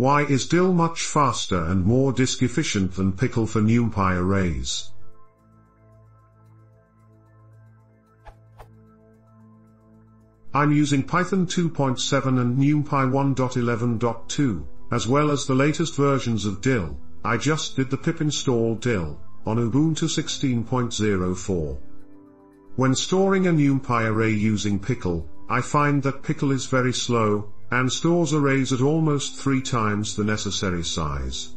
Why is dill much faster and more disk efficient than pickle for numpy arrays? I'm using Python 2.7 and numpy 1.11.2, as well as the latest versions of dill. I just did the pip install dill on Ubuntu 16.04. When storing a numpy array using pickle, I find that pickle is very slow, and stores arrays at almost 3 times the necessary size.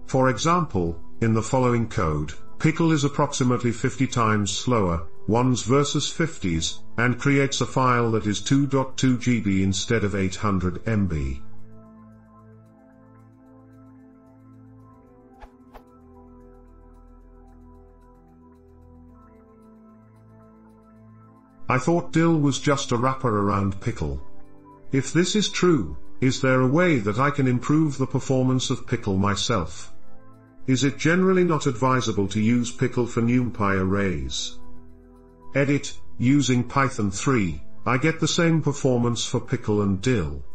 For example, in the following code, pickle is approximately 50 times slower, 1s versus 50s, and creates a file that is 2.2 GB instead of 800 MB. I thought dill was just a wrapper around pickle. If this is true, is there a way that I can improve the performance of pickle myself? Is it generally not advisable to use pickle for numpy arrays? Edit, using Python 3, I get the same performance for pickle and dill.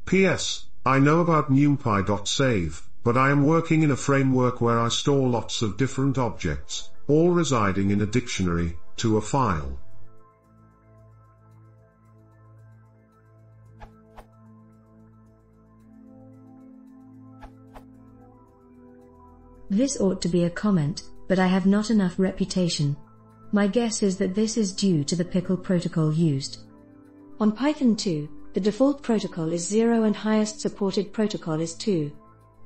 PS, I know about numpy.save, but I am working in a framework where I store lots of different objects, all residing in a dictionary, to a file. This ought to be a comment, but I have not enough reputation. My guess is that this is due to the pickle protocol used. On Python 2, the default protocol is 0 and highest supported protocol is 2.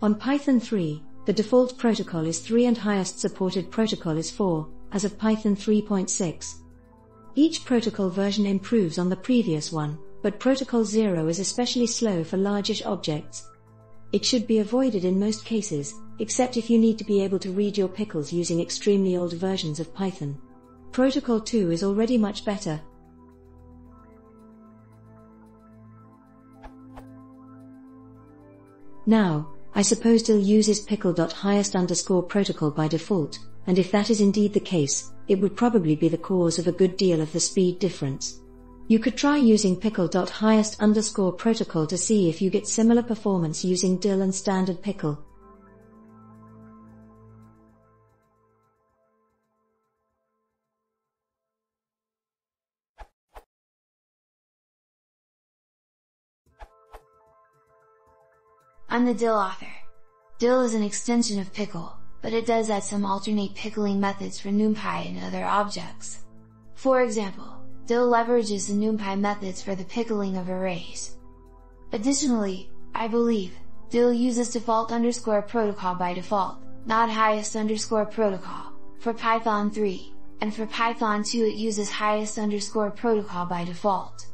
On Python 3, the default protocol is 3 and highest supported protocol is 4, as of Python 3.6. Each protocol version improves on the previous one, but protocol 0 is especially slow for largish objects. It should be avoided in most cases, except if you need to be able to read your pickles using extremely old versions of Python. Protocol 2 is already much better. Now, I suppose dill uses pickle.highest_protocol by default, and if that is indeed the case, it would probably be the cause of a good deal of the speed difference. You could try using pickle.highest_protocol to see if you get similar performance using dill and standard pickle. I'm the dill author. Dill is an extension of pickle, but it does add some alternate pickling methods for numpy and other objects. For example, dill leverages the numpy methods for the pickling of arrays. Additionally, I believe, dill uses default_protocol by default, not highest_protocol, for Python 3, and for Python 2 it uses highest_protocol by default.